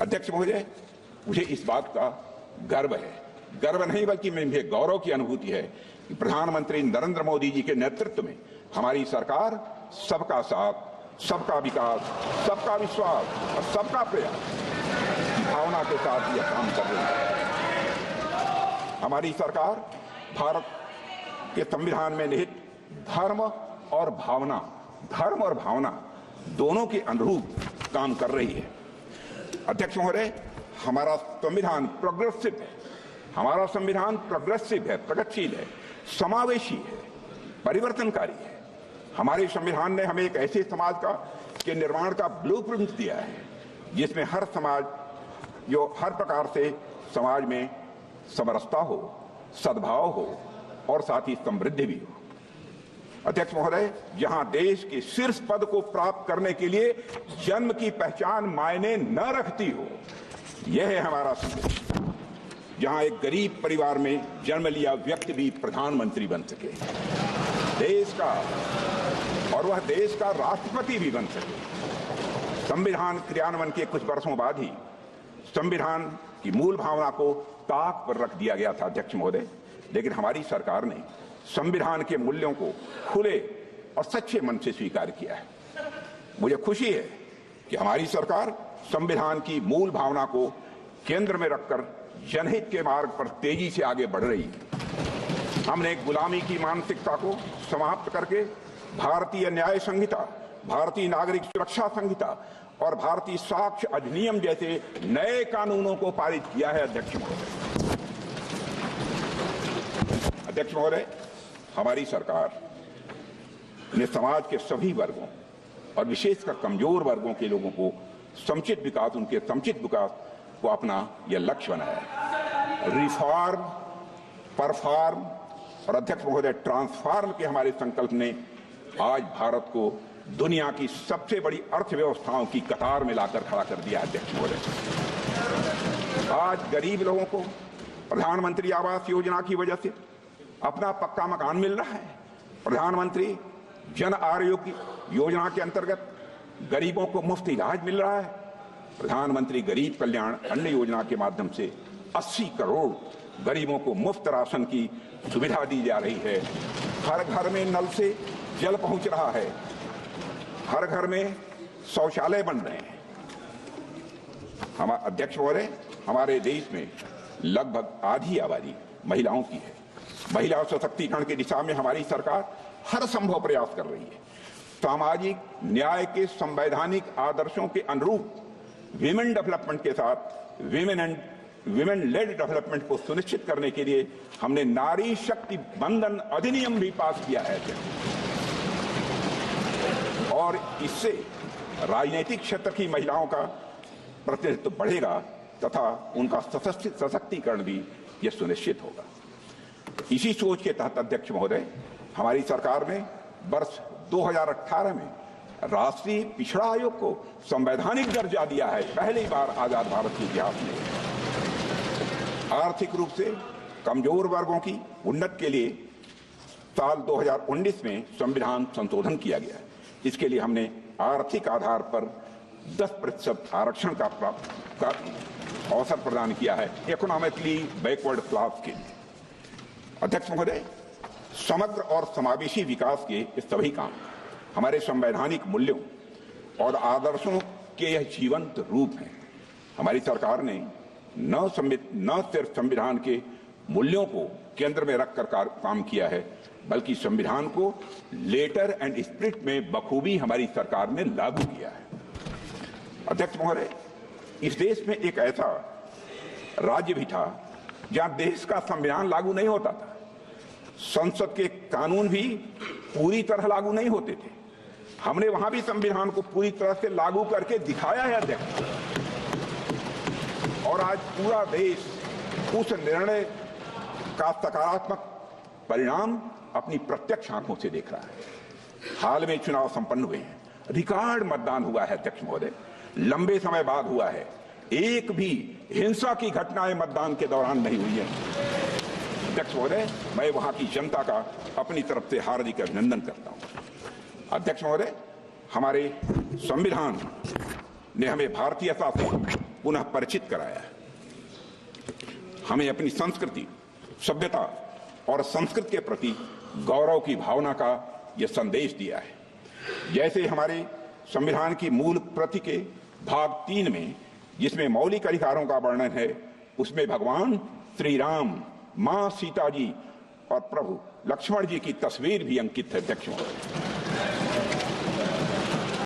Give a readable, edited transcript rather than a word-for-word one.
अध्यक्ष महोदय, मुझे इस बात का गर्व है, गर्व नहीं बल्कि मुझे गौरव की अनुभूति है कि प्रधानमंत्री नरेंद्र मोदी जी के नेतृत्व में हमारी सरकार सबका साथ, सबका विकास, सबका विश्वास और सबका प्रयास भावना के साथ यह काम कर रही है। हमारी सरकार भारत के संविधान में निहित धर्म और भावना दोनों के अनुरूप काम कर रही है। अध्यक्ष महोदय, हमारा संविधान प्रोग्रेसिव है, हमारा संविधान प्रोग्रेसिव है, प्रगतिशील है, समावेशी है, परिवर्तनकारी है। हमारे संविधान ने हमें एक ऐसे समाज के निर्माण का ब्लूप्रिंट दिया है जिसमें हर प्रकार से समाज में समरसता हो, सद्भाव हो और साथ ही समृद्धि भी हो। अध्यक्ष महोदय, जहां देश के शीर्ष पद को प्राप्त करने के लिए जन्म की पहचान मायने न रखती हो, यह है हमारा संदेश। जहां एक गरीब परिवार में जन्म लिया व्यक्ति भी प्रधानमंत्री बन सके, देश का और वह देश का राष्ट्रपति भी बन सके। संविधान क्रियान्वयन के कुछ वर्षों बाद ही संविधान की मूल भावना को ताक पर रख दिया गया था अध्यक्ष महोदय, लेकिन हमारी सरकार ने संविधान के मूल्यों को खुले और सच्चे मन से स्वीकार किया है। मुझे खुशी है कि हमारी सरकार संविधान की मूल भावना को केंद्र में रखकर जनहित के मार्ग पर तेजी से आगे बढ़ रही है। हमने गुलामी की मानसिकता को समाप्त करके भारतीय न्याय संहिता, भारतीय नागरिक सुरक्षा संहिता और भारतीय साक्ष्य अधिनियम जैसे नए कानूनों को पारित किया है। अध्यक्ष महोदय, हमारी सरकार ने समाज के सभी वर्गों और विशेषकर कमजोर वर्गों के लोगों को उनके समुचित विकास को अपना यह लक्ष्य बनाया है। रिफॉर्म, परफॉर्म और अध्यक्ष महोदय ट्रांसफॉर्म के हमारे संकल्प ने आज भारत को दुनिया की सबसे बड़ी अर्थव्यवस्थाओं की कतार में लाकर खड़ा कर दिया। अध्यक्ष महोदय, आज गरीब लोगों को प्रधानमंत्री आवास योजना की वजह से अपना पक्का मकान मिल रहा है। प्रधानमंत्री जन आरोग्य योजना के अंतर्गत गरीबों को मुफ्त इलाज मिल रहा है। प्रधानमंत्री गरीब कल्याण अन्न योजना के माध्यम से 80 करोड़ गरीबों को मुफ्त राशन की सुविधा दी जा रही है। हर घर में नल से जल पहुंच रहा है, हर घर में शौचालय बन रहे हैं। अध्यक्ष महोदय, हमारे देश में लगभग आधी आबादी महिलाओं की है। महिला सशक्तिकरण की दिशा में हमारी सरकार हर संभव प्रयास कर रही है। सामाजिक न्याय के संवैधानिक आदर्शों के अनुरूप विमेन डेवलपमेंट के साथ विमेन लेड डेवलपमेंट को सुनिश्चित करने के लिए हमने नारी शक्ति बंधन अधिनियम भी पास किया है और इससे राजनीतिक क्षेत्र की महिलाओं का प्रतिनिधित्व बढ़ेगा तथा उनका सशक्तिकरण भी यह सुनिश्चित होगा। इसी सोच के तहत अध्यक्ष महोदय, हमारी सरकार ने वर्ष 2018 में राष्ट्रीय पिछड़ा आयोग को संवैधानिक दर्जा दिया है, पहली बार आजाद भारत के इतिहास में। आर्थिक रूप से कमजोर वर्गों की उन्नति के लिए साल 2019 में संविधान संशोधन किया गया है। इसके लिए हमने आर्थिक आधार पर 10% आरक्षण का अवसर प्रदान किया है इकोनॉमिकली बैकवर्ड क्लास के लिए। अध्यक्ष महोदय, समग्र और समावेशी विकास के ये सभी काम हमारे संवैधानिक मूल्यों और आदर्शों के यह जीवंत रूप हैं। हमारी सरकार ने न सिर्फ संविधान के मूल्यों को केंद्र में रखकर काम किया है, बल्कि संविधान को लेटर एंड स्पिरिट में बखूबी हमारी सरकार ने लागू किया है। अध्यक्ष महोदय, इस देश में एक ऐसा राज्य भी था जहां देश का संविधान लागू नहीं होता था, संसद के कानून भी पूरी तरह लागू नहीं होते थे। हमने वहां भी संविधान को पूरी तरह से लागू करके दिखाया है अध्यक्ष, और आज पूरा देश उस निर्णय का सकारात्मक परिणाम अपनी प्रत्यक्ष आंखों से देख रहा है। हाल में चुनाव संपन्न हुए हैं, रिकॉर्ड मतदान हुआ है अध्यक्ष महोदय, लंबे समय बाद हुआ है। एक भी हिंसा की घटनाएं मतदान के दौरान नहीं हुई है। अध्यक्ष महोदय, मैं वहां की जनता का अपनी तरफ से हार्दिक अभिनंदन करता हूं। अध्यक्ष महोदय, हमारे संविधान ने हमें भारतीयता से पुनः परिचित कराया। हमें अपनी संस्कृति, सभ्यता और संस्कृति के प्रति गौरव की भावना का यह संदेश दिया है। जैसे हमारे संविधान की मूल प्रति के भाग 3 में, जिसमें मौलिक अधिकारों का वर्णन है, उसमें भगवान श्री राम, मां सीता जी और प्रभु लक्ष्मण जी की तस्वीर भी अंकित है। अध्यक्ष महोदय,